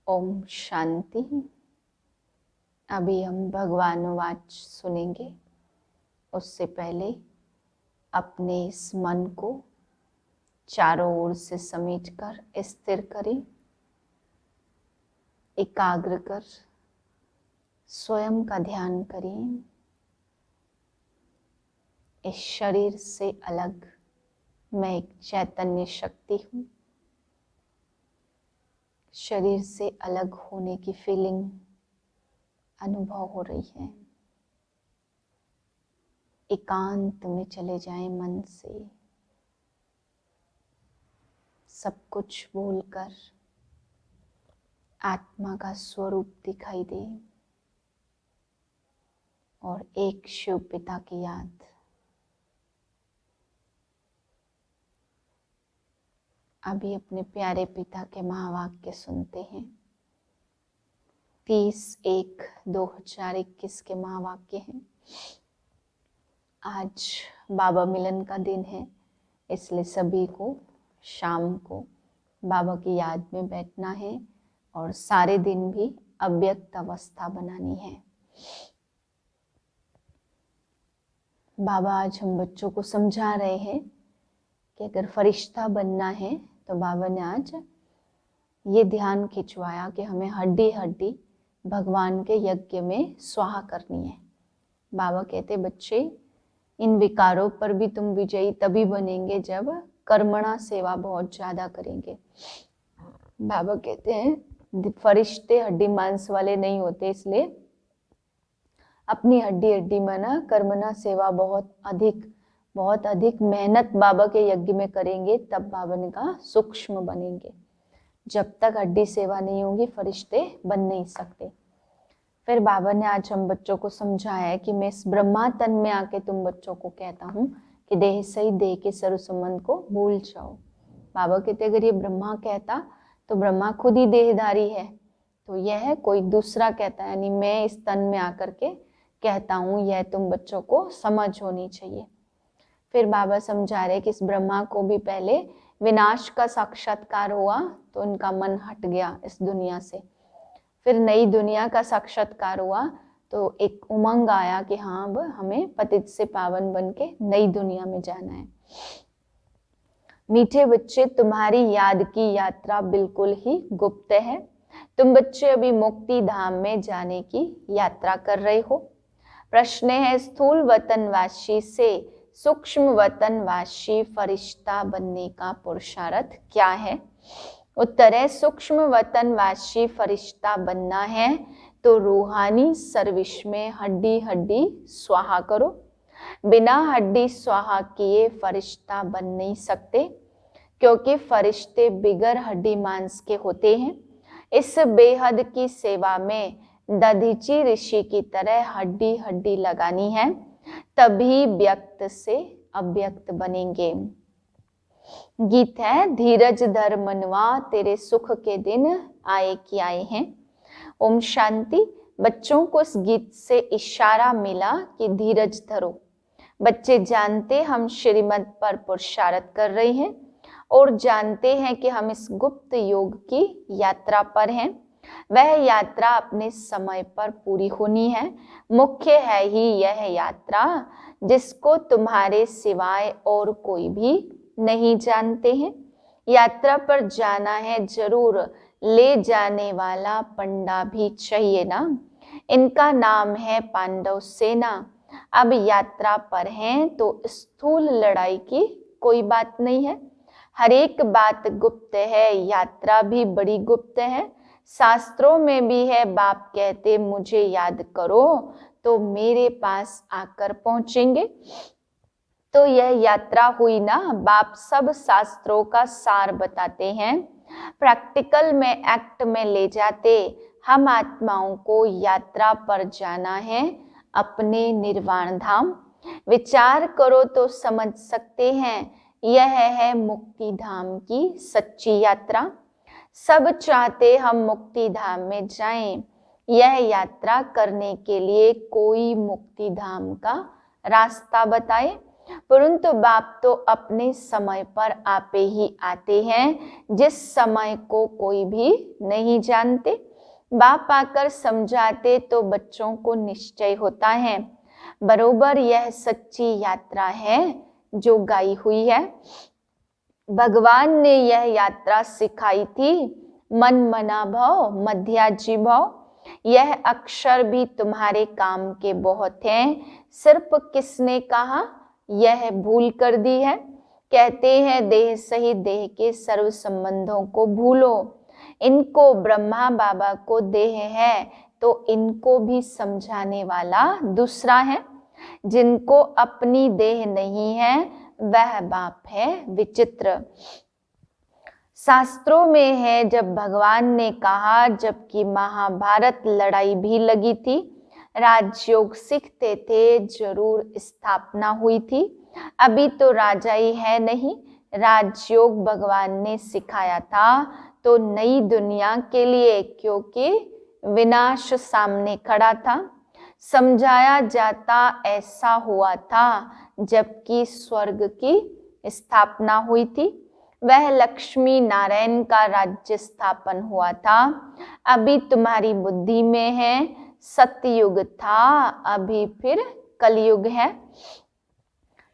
ओम शांति। अभी हम भगवानुवाच सुनेंगे। उससे पहले अपने इस मन को चारों ओर से समेटकर स्थिर करें, एकाग्र कर स्वयं का ध्यान करें। इस शरीर से अलग मैं एक चैतन्य शक्ति हूँ। शरीर से अलग होने की फीलिंग अनुभव हो रही है। एकांत में चले जाएं मन से, सब कुछ भूलकर आत्मा का स्वरूप दिखाई दे और एक शिव पिता की याद। अभी अपने प्यारे पिता के महावाक्य सुनते हैं। 30/1/2021 के महावाक्य हैं। आज बाबा मिलन का दिन है, इसलिए सभी को शाम को बाबा की याद में बैठना है और सारे दिन भी अव्यक्त अवस्था बनानी है। बाबा आज हम बच्चों को समझा रहे हैं कि अगर फरिश्ता बनना है तो बाबा ने आज ये ध्यान खिंचवाया कि हमें हड्डी हड्डी भगवान के यज्ञ में स्वाहा करनी है। बाबा कहते बच्चे, इन विकारों पर भी तुम विजयी तभी बनेंगे जब कर्मणा सेवा बहुत ज्यादा करेंगे। बाबा कहते हैं फरिश्ते हड्डी मांस वाले नहीं होते, इसलिए अपनी हड्डी हड्डी माना कर्मणा सेवा बहुत अधिक मेहनत बाबा के यज्ञ में करेंगे, तब बाबा ने कहा सूक्ष्म बनेंगे। जब तक हड्डी सेवा नहीं होगी फरिश्ते बन नहीं सकते। फिर बाबा ने आज हम बच्चों को समझाया है कि मैं इस ब्रह्मा तन में आके तुम बच्चों को कहता हूँ कि देह सही देह के सर्व संबंध को भूल जाओ। बाबा कहते अगर ये ब्रह्मा कहता तो ब्रह्मा खुद ही देहधारी है, तो यह कोई दूसरा कहता है, यानी मैं इस तन में आकर के कहता हूँ, यह तुम बच्चों को समझ होनी चाहिए। फिर बाबा समझा रहे कि इस ब्रह्मा को भी पहले विनाश का साक्षात्कार हुआ तो उनका मन हट गया इस दुनिया से। फिर नई दुनिया का साक्षात्कार हुआ तो एक उमंग आया कि हाँ अब हमें पतित से पावन बन के नई दुनिया में जाना है। मीठे बच्चे, तुम्हारी याद की यात्रा बिल्कुल ही गुप्त है। तुम बच्चे अभी मुक्ति धाम में जाने की यात्रा कर रहे हो। प्रश्न है स्थूल वतनवासी से सूक्ष्म वतनवासी फरिश्ता बनने का पुरुषार्थ क्या है? उत्तर है सूक्ष्म वतनवासी फरिश्ता बनना है तो रूहानी सर्विस में हड्डी हड्डी स्वाहा करो। बिना हड्डी स्वाहा किए फरिश्ता बन नहीं सकते, क्योंकि फरिश्ते बिगर हड्डी मांस के होते हैं। इस बेहद की सेवा में दधीची ऋषि की तरह हड्डी हड्डी लगानी है, तभी व्यक्त से अव्यक्त बनेंगे। गीत है धीरज धर मनवा, तेरे सुख के दिन आए कि आए हैं। ओम शांति। बच्चों को इस गीत से इशारा मिला कि धीरज धरो। बच्चे जानते हम श्रीमत पर पुरुषार्थ कर रहे हैं और जानते हैं कि हम इस गुप्त योग की यात्रा पर हैं। वह यात्रा अपने समय पर पूरी होनी है। मुख्य है ही यह यात्रा जिसको तुम्हारे सिवाय और कोई भी नहीं जानते हैं। यात्रा पर जाना है जरूर, ले जाने वाला पंडा भी चाहिए ना। इनका नाम है पांडव सेना। अब यात्रा पर हैं तो स्थूल लड़ाई की कोई बात नहीं है। हर एक बात गुप्त है, यात्रा भी बड़ी गुप्त है। शास्त्रों में भी है, बाप कहते मुझे याद करो तो मेरे पास आकर पहुंचेंगे। तो यह यात्रा हुई ना। बाप सब शास्त्रों का सार बताते हैं, प्रैक्टिकल में एक्ट में ले जाते। हम आत्माओं को यात्रा पर जाना है अपने निर्वाण धाम। विचार करो तो समझ सकते हैं, यह है मुक्ति धाम की सच्ची यात्रा। सब चाहते हम मुक्ति धाम में जाएं। यह यात्रा करने के लिए कोई मुक्ति धाम का रास्ता बताए। परंतु बाप तो अपने समय पर आपे ही आते हैं, जिस समय को कोई भी नहीं जानते। बाप आकर समझाते तो बच्चों को निश्चय होता है। बरोबर यह सच्ची यात्रा है जो गाई हुई है। भगवान ने यह यात्रा सिखाई थी, मन मना भव मध्याजी भव। यह अक्षर भी तुम्हारे काम के बहुत हैं, सिर्फ किसने कहा यह भूल कर दी है। कहते हैं देह सहित देह के सर्व संबंधों को भूलो। इनको ब्रह्मा बाबा को देह है तो इनको भी समझाने वाला दूसरा है। जिनको अपनी देह नहीं है वह बाप है विचित्र। शास्त्रों में है जब भगवान ने कहा, जबकि महाभारत लड़ाई भी लगी थी, राजयोग सीखते थे, जरूर स्थापना हुई थी। अभी तो राजा ही है नहीं। राजयोग भगवान ने सिखाया था तो नई दुनिया के लिए, क्योंकि विनाश सामने खड़ा था। समझाया जाता ऐसा हुआ था जबकि स्वर्ग की स्थापना हुई थी। वह लक्ष्मी नारायण का राज्य स्थापन हुआ था। अभी तुम्हारी बुद्धि में है सतयुग था, अभी फिर कलयुग है।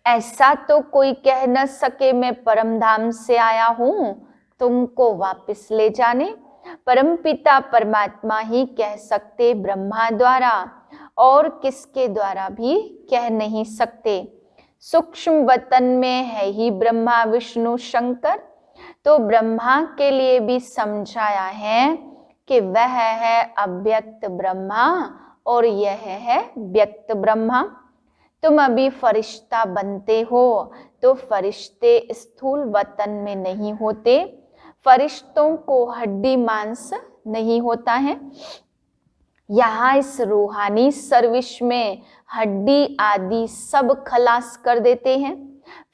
ऐसा तो कोई कह न सके मैं परम धाम से आया हूं तुमको वापस ले जाने। परमपिता परमात्मा ही कह सकते ब्रह्मा द्वारा, और किसके द्वारा भी कह नहीं सकते। सूक्ष्म वतन में है ही ब्रह्मा विष्णु शंकर, तो ब्रह्मा के लिए भी समझाया है कि वह है अव्यक्त ब्रह्मा और यह है व्यक्त ब्रह्मा। तुम अभी फरिश्ता बनते हो तो फरिश्ते स्थूल वतन में नहीं होते। फरिश्तों को हड्डी मांस नहीं होता है। यहाँ इस रूहानी सर्विस में हड्डी आदि सब खलास कर देते हैं,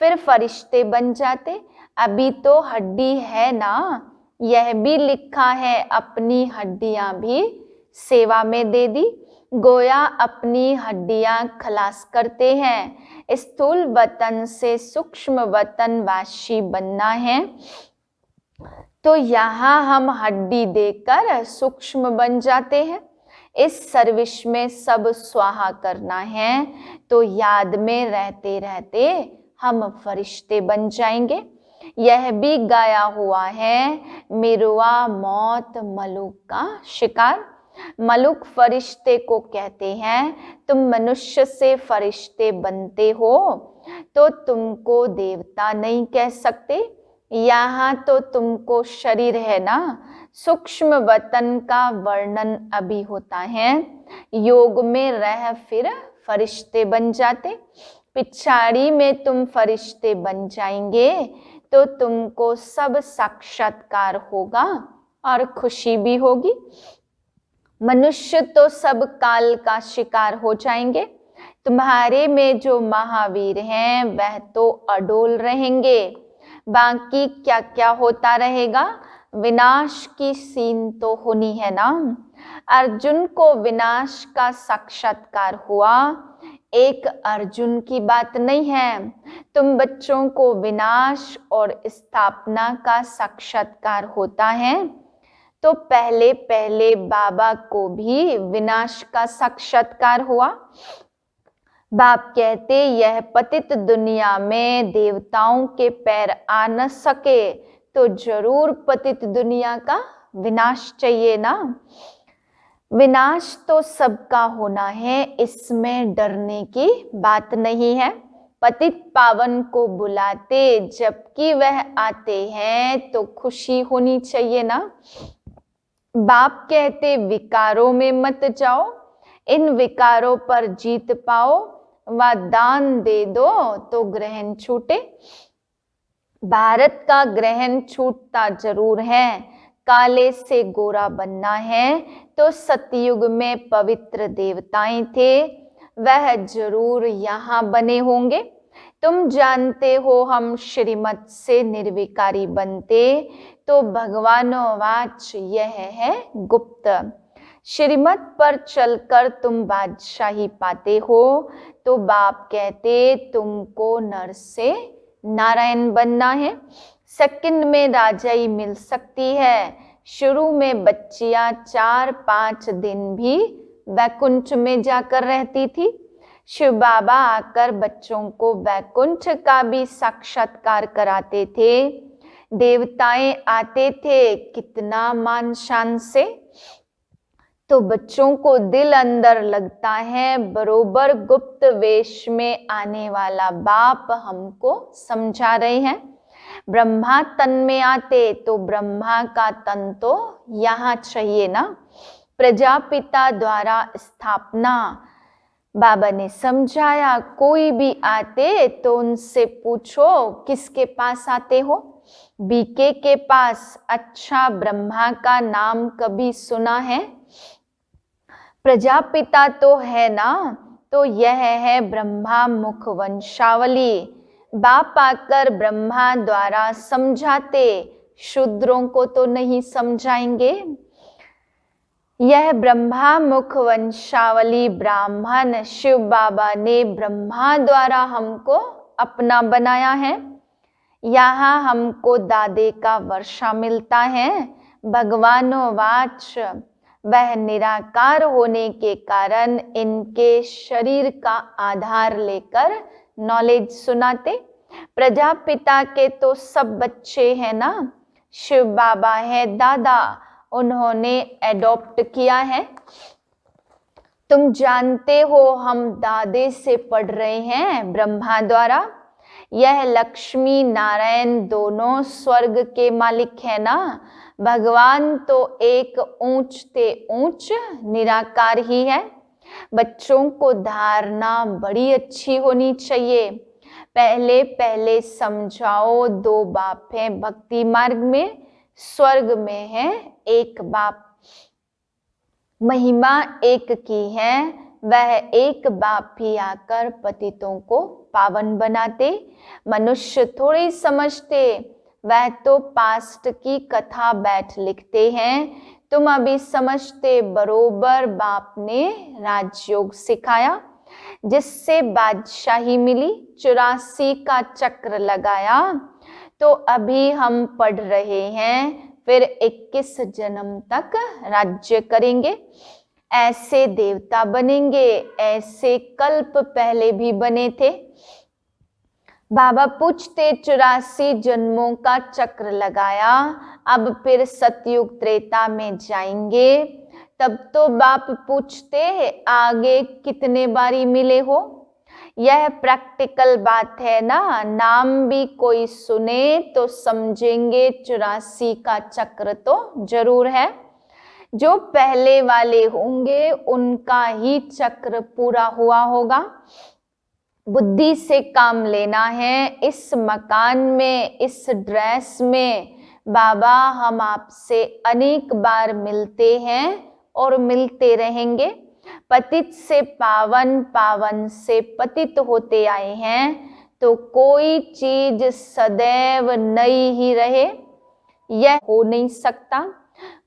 फिर फरिश्ते बन जाते। अभी तो हड्डी है ना, यह भी लिखा है अपनी हड्डियां भी सेवा में दे दी। गोया अपनी हड्डियां खलास करते हैं। स्थूल वतन से सूक्ष्म वतन वासी बनना है, तो यहाँ हम हड्डी देकर सूक्ष्म बन जाते हैं। इस सर्विस में सब स्वाहा करना है, तो याद में रहते रहते हम फरिश्ते बन जाएंगे। यह भी गाया हुआ है, मिरुआ मौत मलुक का शिकार। मलुक फरिश्ते को कहते हैं। तुम मनुष्य से फरिश्ते बनते हो तो तुमको देवता नहीं कह सकते। यहाँ तो तुमको शरीर है ना। सूक्ष्म वतन का वर्णन अभी होता है। योग में रह फिर फरिश्ते बन जाते। पिछाड़ी में तुम फरिश्ते बन जाएंगे तो तुमको सब साक्षात्कार होगा और खुशी भी होगी। मनुष्य तो सब काल का शिकार हो जाएंगे। तुम्हारे में जो महावीर हैं वह तो अडोल रहेंगे। बाकी क्या क्या होता रहेगा, विनाश की सीन तो होनी है ना। अर्जुन को विनाश का साक्षात्कार हुआ, एक अर्जुन की बात नहीं है। तुम बच्चों को विनाश और स्थापना का साक्षात्कार होता है, तो पहले पहले बाबा को भी विनाश का साक्षात्कार हुआ। बाप कहते यह पतित दुनिया में देवताओं के पैर आ न सके तो जरूर पतित दुनिया का विनाश चाहिए ना। विनाश तो सबका होना है, इसमें डरने की बात नहीं है। पतित पावन को बुलाते जबकि वह आते हैं तो खुशी होनी चाहिए ना। बाप कहते विकारों में मत जाओ, इन विकारों पर जीत पाओ, व दान दे दो तो ग्रहण छूटे। भारत का ग्रहण छूटता जरूर है। काले से गोरा बनना है तो सतयुग में पवित्र देवताएं थे, वह जरूर यहाँ बने होंगे। तुम जानते हो हम श्रीमत से निर्विकारी बनते, तो भगवानों वाच यह है गुप्त। श्रीमत पर चलकर तुम बादशाही पाते हो, तो बाप कहते तुमको नर से नारायण बनना है। सेकंड में राजाई मिल सकती है। शुरू में बच्चियां 4-5 दिन भी वैकुंठ में जाकर रहती थी। शिव बाबा आकर बच्चों को वैकुंठ का भी साक्षात्कार कराते थे। देवताएं आते थे कितना मान शान से, तो बच्चों को दिल अंदर लगता है बरोबर गुप्त वेश में आने वाला बाप हमको समझा रहे हैं। ब्रह्मा तन में आते तो ब्रह्मा का तन तो यहाँ चाहिए ना। प्रजापिता द्वारा स्थापना बाबा ने समझाया, कोई भी आते तो उनसे पूछो किसके पास आते हो। बीके के पास। अच्छा, ब्रह्मा का नाम कभी सुना है? प्रजापिता तो है ना, तो यह है ब्रह्मा मुख वंशावली। बाप आकर ब्रह्मा द्वारा समझाते, शूद्रों को तो नहीं समझाएंगे। यह ब्रह्मा मुख वंशावली ब्राह्मण शिव बाबा ने ब्रह्मा द्वारा हमको अपना बनाया है। यहाँ हमको दादे का वर्षा मिलता है। भगवानो वाच, वह निराकार होने के कारण इनके शरीर का आधार लेकर नॉलेज सुनाते। प्रजापिता के तो सब बच्चे हैं ना। शिव बाबा है दादा, उन्होंने एडॉप्ट किया है। तुम जानते हो हम दादे से पढ़ रहे हैं ब्रह्मा द्वारा। यह लक्ष्मी नारायण दोनों स्वर्ग के मालिक है ना। भगवान तो एक ऊंचते ऊंच निराकार ही है। बच्चों को धारणा बड़ी अच्छी होनी चाहिए। पहले पहले समझाओ, 2 बाप हैं भक्ति मार्ग में, स्वर्ग में है एक बाप। महिमा एक की है, वह एक बाप ही आकर पतितों को पावन बनाते। मनुष्य थोड़ी समझते, वह तो पास्ट की कथा बैठ लिखते हैं। तुम अभी समझते, बरोबर बाप ने राजयोग सिखाया, जिससे बादशाही मिली। 84 का चक्र लगाया, तो अभी हम पढ़ रहे हैं, फिर 21 जन्म तक राज्य करेंगे। ऐसे देवता बनेंगे, ऐसे कल्प पहले भी बने थे। बाबा पूछते, 84 जन्मों का चक्र लगाया, अब फिर सतयुग त्रेता में जाएंगे। तब तो बाप पूछते, आगे कितने बारी मिले हो। यह प्रैक्टिकल बात है ना। नाम भी कोई सुने तो समझेंगे 84 का चक्र तो जरूर है। जो पहले वाले होंगे उनका ही चक्र पूरा हुआ होगा। बुद्धि से काम लेना है। इस मकान में, इस ड्रेस में, बाबा हम आपसे अनेक बार मिलते हैं और मिलते रहेंगे। पतित से पावन, पावन से पतित होते आए हैं, तो कोई चीज सदैव नई ही रहे, यह हो नहीं सकता।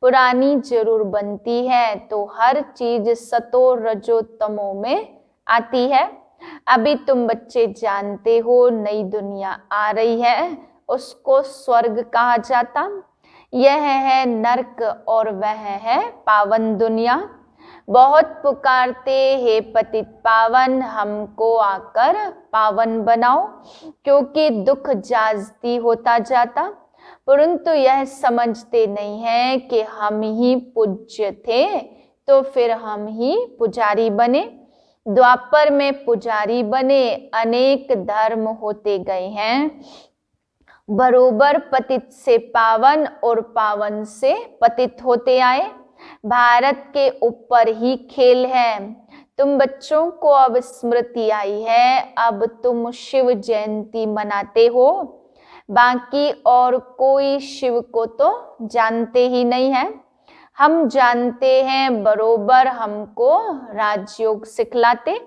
पुरानी जरूर बनती है, तो हर चीज सतो रजो तमो में आती है। अभी तुम बच्चे जानते हो, नई दुनिया आ रही है, उसको स्वर्ग कहा जाता। यह है नरक और वह है पावन दुनिया। बहुत पुकारते, हे पतित पावन, हमको आकर पावन बनाओ, क्योंकि दुख जास्ती होता जाता। परंतु यह समझते नहीं है कि हम ही पूज्य थे, तो फिर हम ही पुजारी बने। द्वापर में पुजारी बने, अनेक धर्म होते गए हैं। बरोबर पतित से पावन और पावन से पतित होते आए। भारत के ऊपर ही खेल है। तुम बच्चों को अब स्मृति आई है, अब तुम शिव जयंती मनाते हो। बाकी और कोई शिव को तो जानते ही नहीं है। हम जानते हैं, बरोबर हमको राजयोग सिखलाते।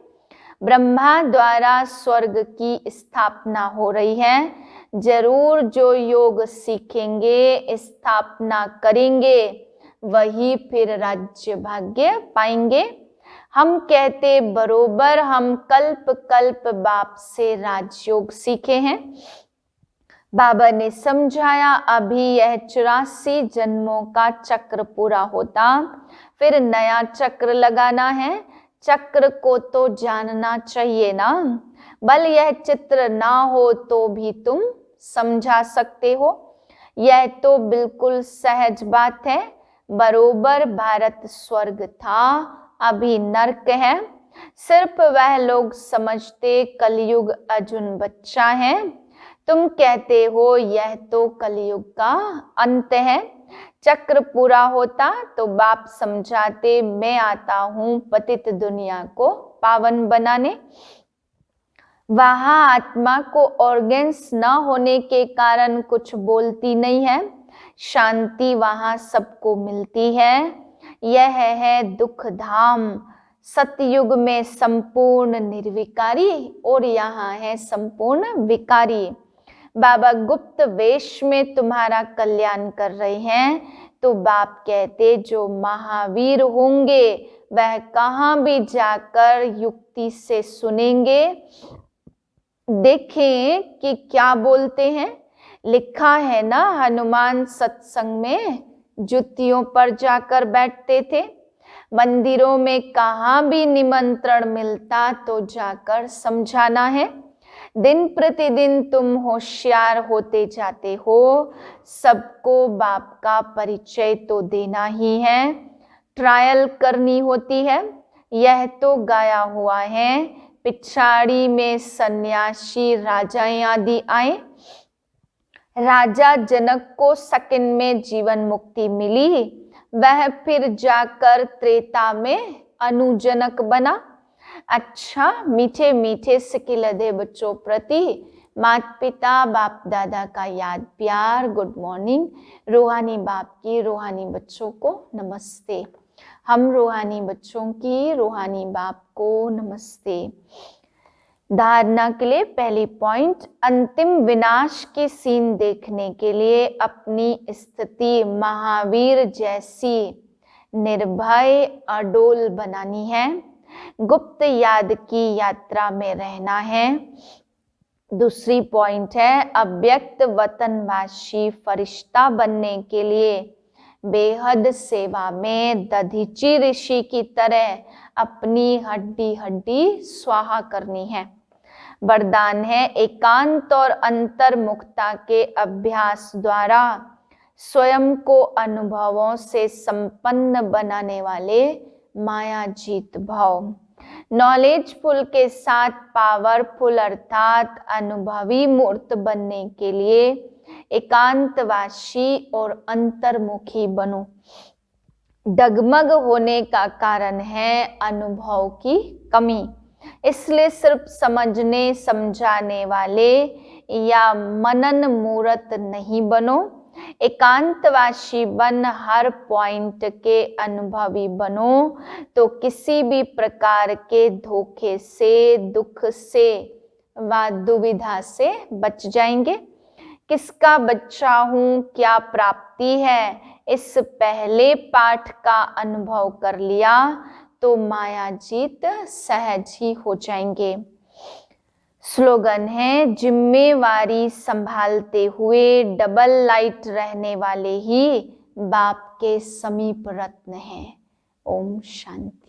ब्रह्मा द्वारा स्वर्ग की स्थापना हो रही है। जरूर जो योग सीखेंगे, स्थापना करेंगे, वही फिर राज्य भाग्य पाएंगे। हम कहते बरोबर हम कल्प कल्प बाप से राजयोग सीखे हैं। बाबा ने समझाया अभी यह 84 जन्मों का चक्र पूरा होता, फिर नया चक्र लगाना है। चक्र को तो जानना चाहिए ना, बल यह चित्र ना हो तो भी तुम समझा सकते हो। यह तो बिल्कुल सहज बात है। बरोबर भारत स्वर्ग था, अभी नर्क है। सिर्फ वह लोग समझते कलयुग अर्जुन बच्चा है। तुम कहते हो यह तो कलयुग का अंत है। चक्र पूरा होता तो बाप समझाते मैं आता हूं पतित दुनिया को पावन बनाने। वहां आत्मा को ऑर्गन्स न होने के कारण कुछ बोलती नहीं है। शांति वहां सबको मिलती है। यह है दुख धाम। सतयुग में संपूर्ण निर्विकारी और यहाँ है संपूर्ण विकारी। बाबा गुप्त वेश में तुम्हारा कल्याण कर रहे हैं। तो बाप कहते जो महावीर होंगे वह कहाँ भी जाकर युक्ति से सुनेंगे। देखें कि क्या बोलते हैं। लिखा है ना हनुमान सत्संग में जुतियों पर जाकर बैठते थे। मंदिरों में कहाँ भी निमंत्रण मिलता तो जाकर समझाना है। दिन प्रतिदिन तुम होशियार होते जाते हो। सबको बाप का परिचय तो देना ही है। ट्रायल करनी होती है। यह तो गाया हुआ है। पिछाड़ी में सन्यासी राजाएं आदि आए। राजा जनक को सेकंड में जीवन मुक्ति मिली। वह फिर जाकर त्रेता में अनुजनक बना। अच्छा मीठे मीठे सिकिलधे बच्चों प्रति माता पिता बाप दादा का याद प्यार गुड मॉर्निंग। रूहानी बाप की रूहानी बच्चों को नमस्ते। हम रूहानी बच्चों की रूहानी बाप को नमस्ते। धारणा के लिए पहली पॉइंट, अंतिम विनाश की सीन देखने के लिए अपनी स्थिति महावीर जैसी निर्भय अडोल बनानी है। गुप्त याद की यात्रा में रहना है। दूसरी पॉइंट है अव्यक्त वतनवासी फरिश्ता बनने के लिए बेहद सेवा में दधीची ऋषि की तरह अपनी हड्डी हड्डी स्वाहा करनी है। वरदान है एकांत और अंतर्मुखता के अभ्यास द्वारा स्वयं को अनुभवों से संपन्न बनाने वाले माया जीत भाव। नॉलेजफुल के साथ पावरफुल अर्थात अनुभवी मूर्त बनने के लिए एकांतवासी और अंतर्मुखी बनो। डगमग होने का कारण है अनुभव की कमी। इसलिए सिर्फ समझने समझाने वाले या मनन मूर्त नहीं बनो। एकांतवासी बन हर पॉइंट के अनुभवी बनो तो किसी भी प्रकार के धोखे से दुख से व दुविधा से बच जाएंगे। किसका बच्चा हूं, क्या प्राप्ति है, इस पहले पाठ का अनुभव कर लिया तो माया जीत सहज ही हो जाएंगे। स्लोगन है जिम्मेवारी संभालते हुए डबल लाइट रहने वाले ही बाप के समीप रत्न हैं। ओम शांति।